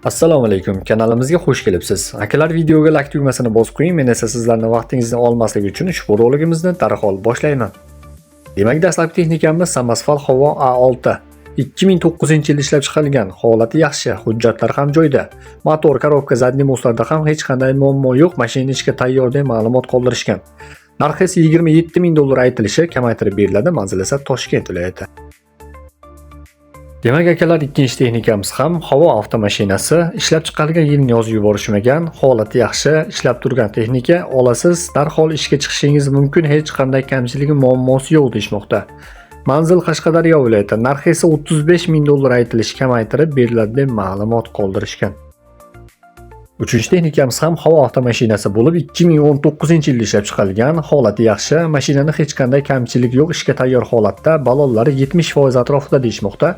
Assalomu alaykum, kanalimizga xush kelibsiz. Akalar, videoga like tugmasini bosib qo'ying. Men esa sizlarning vaqtingizni olmaslik uchun ushbu roligimizni darhol boshlayman. Demak, dastlabki texnikamiz Samasval Howo A6. 2009-yilda ishlab chiqarilgan, holati yaxshi, hujjatlar ham joyida. Motor, korobka, zadniy mostlarda ham hech qanday muammo yo'q, mashina ishga tayyor deb ma'lumot qoldirishgan. Narxi esa $27,000 aytilishi, kamaytirib beriladi, manzil esa Toshkent viloyati. Demak akalar, ikkinchi texnikamiz ham Howo avtomashinasi. Ishlab chiqarilgan yilni yozib yuborishmagan, holati yaxshi, ishlab turgan texnika. Olasiz, darhol ishga chiqishingiz mumkin, hech qanday kamchiligi, muammosi yo'q deyshmoqda. Manzil Qashqadaryo viloyati, narxi esa $35,000 aytilishi, kamaytirib beriladi deb ma'lumot qoldirishgan. Uchinchi texnikamiz ham Howo avtomashinasi bo'lib, 2019-yilda ishlab chiqarilgan, holati yaxshi, mashinani hech qanday kamchilik yo'q, ishga tayyor holatda, balonlari 70% atrofida deyshmoqda.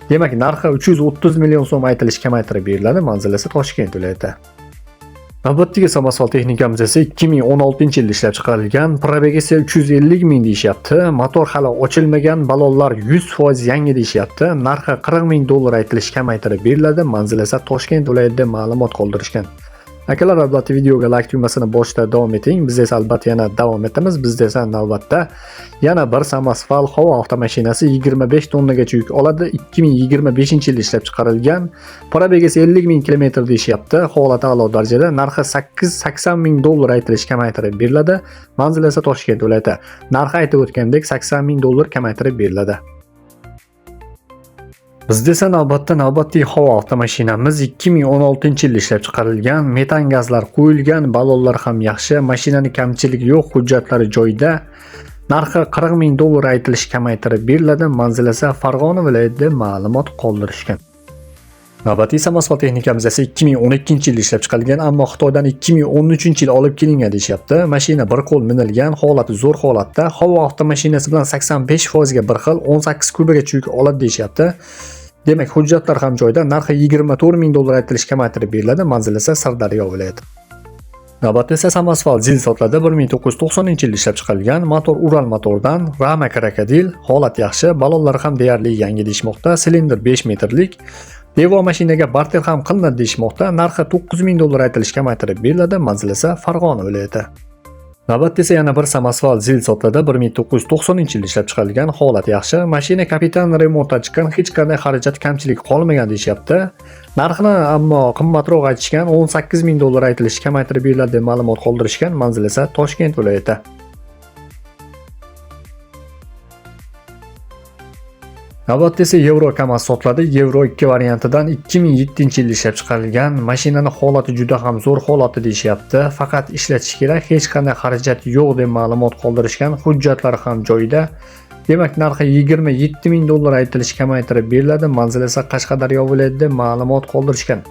Demak, narxi 330 million so'm aytilishi, kamaytirib beriladi, manzil esa Toshkent viloyati. Navbatdagi Samasval texnikamiz esa 2016-yilda ishlab chiqarilgan, probeg esa 350 ming deyishyapti, motor hali ochilmagan, balonlar 100% yangi deyishyapti, narxi $40,000 aytilishi, kamaytirib beriladi, manzil esa Toshkent viloyatida ma'lumot qoldirishgan. Akalar, albatta videoga like tugmasini bosishda davom eting. Biz esa albatta yana davom etamiz. Bizda esa navbatda yana bir Samasval Howo avtomashinasi 25 tonnagacha yuk oladi. 2025-yilda ishlab chiqarilgan. Probeg esa 50 ming kilometr deyishyapti. Holati a'lo darajada. Narxi $80,000 aytilishi, kamaytirib beriladi. Manzil esa Toshkent viloyati. Narxi aytib o'tgandek $80,000 kamaytirib beriladi. Bizda esa navbatdagi Howo avtomashinamiz 2016-yilda ishlab chiqarilgan, metan gazlar qo'yilgan, balonlar ham yaxshi, mashinani kamchiligi yo'q, hujjatlari joyida. Narxi $40,000 aytilishi, kamaytirib beriladi, manzil esa Farg'ona viloyatida ma'lumot qoldirishgan. Navbatdagi Samasval texnikamiz esa 2012-yilda ishlab chiqarilgan, ammo Xitoydan 2013-yil olib kelingan deyapti. Mashina bir qo'l minilgan, holati zo'r holatda. Howo avtomashinasi bilan 85% ga bir xil 18 kubagacha yuk oladi deyapti. Demak, hujjatlar ham joyida. Narxi $24,000 aytilishi, kamaytirib beriladi, manzil esa Sirdaryo viloyati. Navbatda esa Samasval Zil sotiladi. 1990-yilda ishlab chiqarilgan, motor Ural motordan, rama krokodil, holat yaxshi, balonlar ham deyarli yangi deyshmoqda, silindr 5 metrlik. Devo mashinaga barter ham qilinadi deyshmoqda. Narxi $9,000 aytilishi, kamaytirib beriladi, manzil esa Farg'ona viloyati. Navbatda esa yana bir Samasval Zil sotiladi. 1990-yilda ishlab chiqarilgan, holat yaxshi, mashina kapitan remontdan chiqqan, hech qanday xarajat kamchilik qolmagan deyapti. Narxini ammo qimmatroq aytishgan, $18,000 aytilishi, kamaytirib beriladi deb ma'lumot qoldirishgan, manzil esa Toshkent viloyati. Navbatda esa Euro Kamaz sotiladi. Euro 2 variantidan 2007-yilda ishlab chiqarilgan, mashinani holati juda ham zo'r holatda deyishyapti. Faqat ishlatish kerak, hech qanday xarajat yo'q deb ma'lumot qoldirishgan, hujjatlari ham joyida. Demak, narxi $27,000 aytilishi, kamaytirib beriladi, manzil esa Qashqadaryo viloyatida ma'lumot qoldirishgan.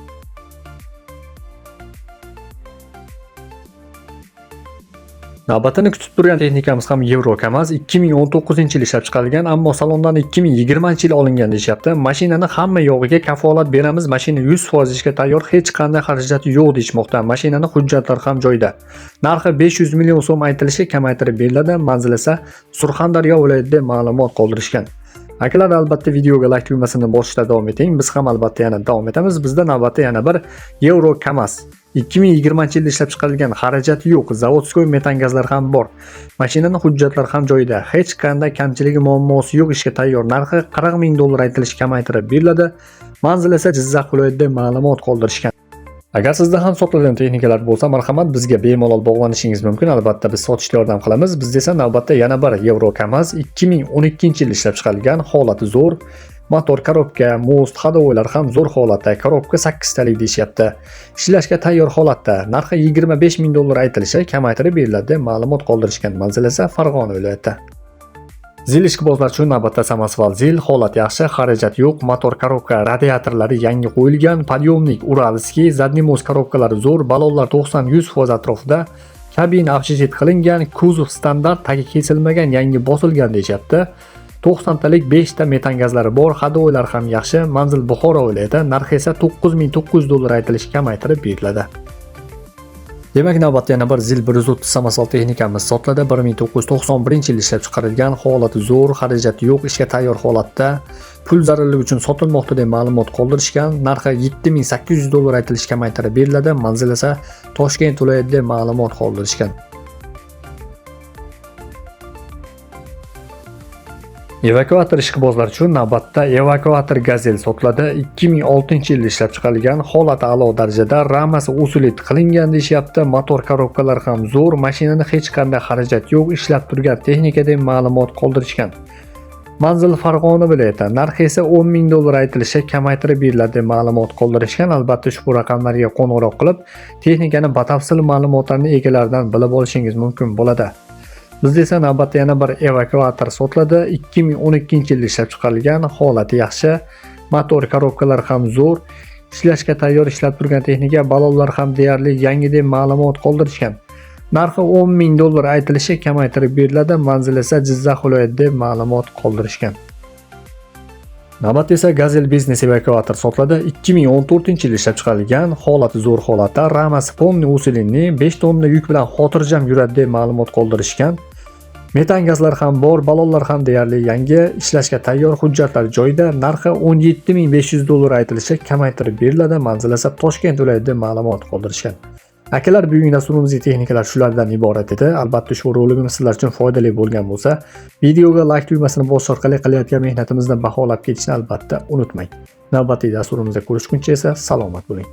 Navbatini kutib turgan texnikamiz ham Euro Kamaz 2019-yilda ishlab chiqarilgan, ammo salondan 2020-yil olingan deyapti. Mashinani hamma yog'iga kafolat beramiz, mashina 100% ishga tayyor, hech qanday xarajat yo'q deyshmoqda. Mashinani hujjatlari ham joyida. Narxi 500 million so'm aytilishi, kamaytirib beriladi, manzil esa Surxondaryo viloyatida ma'lumot qoldirishgan. Akalar, albatta videoga like tugmasini bosishda davom eting. Biz ham albatta yana davom etamiz. Bizda navbatda yana bir Euro Kamaz 2020-yilda ishlab chiqarilgan, xarajat yo'q, zavodskoy metan gazlar ham bor. Mashinaning hujjatlari ham joyida, hech qanday kamchiligi, muammosi yo'q, ishga tayyor. Narxi $40,000 aytilishi, kamaytirib beriladi, manzil esa Jizzax viloyatida ma'lumot qoldirishgan. Agar sizda ham sotiladigan texnikalar bo'lsa, marhamat, bizga bemalol bog'lanishingiz mumkin. Albatta biz sotishda yordam qilamiz. Bizda esa navbatda yana bir Euro Kamaz 2012-yilda ishlab chiqarilgan, holati zo'r, motor, korobka, most, hadovoylar ham zo'r holatda, korobka 8 talik deyapti. Ishlashga tayyor holatda. Narxi $25,000 aytilishi, kamaytirib beriladi deb ma'lumot qoldirishgan, manzil esa Farg'ona viloyati. Zil ishqibozlar uchun navbatda Samasval Zil, holat yaxshi, xarajat yo'q, motor, korobka, radiatorlari yangi qo'yilgan, podyomnik Uralskiy, zadniy most korobkalari zo'r, balonlar 90-100% atrofida, kabina обшит qilingan, kuzov standart, tagi kesilmagan, yangi bosilgan deyapti. 90 talik 5 ta metan gazlari bor, hadovoylar ham yaxshi, manzil Buxoro viloyati, narxi esa $9,900 aytilishi, kamaytirib beriladi. Demak, navbatda yana bir Zil 130 samosval texnikamiz sotiladi. 1991-yilda ishlab chiqarilgan, holati zo'r, xarajati yo'q, ishga tayyor holatda pul zararligi uchun sotilmoqda deb ma'lumot qoldirishgan. Narxi $7800 aytilishi kamaytirib beriladi. Manzil esa Toshkent viloyatida deb ma'lumot qoldirishgan. Evakuator ishqibozlar uchun navbatda evakuator Gazel sotiladi. 2006-yilda ishlab chiqarilgan, holati a'lo darajada, ramasi usulit qilingan deyishyapti. Motor korobkalar ham zo'r, mashinani hech qanday xarajat yo'q, ishlab turgan texnika deb ma'lumot qoldirishgan. Manzil Farg'ona viloyati, narxi esa $10,000 aytilishi kamaytirib beriladi deb ma'lumot qoldirishgan. Albatta ushbu raqamlarga qo'ng'iroq qilib, texnikani batafsil ma'lumotlarni egalaridan bilib olishingiz mumkin bo'ladi. Bizda esa navbatda yana bir evakuator sotiladi. 2012-yilda ishlab chiqarilgan, holati yaxshi, motor korobkalar ham zo'r, ishlashga tayyor ishlab turgan texnika, balonlar ham deyarli yangi deb ma'lumot qoldirishgan. Narxi $10,000 aytilishi kamaytirib beriladi. Manzil esa Jizzax viloyatida deb ma'lumot qoldirishgan. Navbatda esa Gazel biznes evakuator sotiladi. 2014-yilda ishlab chiqarilgan, holati zo'r holatda, ramasi polni usilinli, 5 tonna yuk bilan xotirjam yuradi deb ma'lumot qoldirishgan. Metan gazlar ham bor, balonlar ham deyarli yangi, ishlashga tayyor, hujjatlar joyida. Narxi $17,500 aytilishi kamaytirib beriladi. Manzil esa Toshkent viloyatida deb ma'lumot qoldirishgan. Akalar, bugungi dasturimizning texnikalar shulardan iborat edi. Albatta ushbu roligimiz sizlar uchun foydali bo'lgan bo'lsa, videoga like tugmasini bosish orqali qilayotgan mehnatimizni baholab ketishni albatta unutmang. Navbatdagi dasturimizda ko'rishguncha esa salomat bo'ling.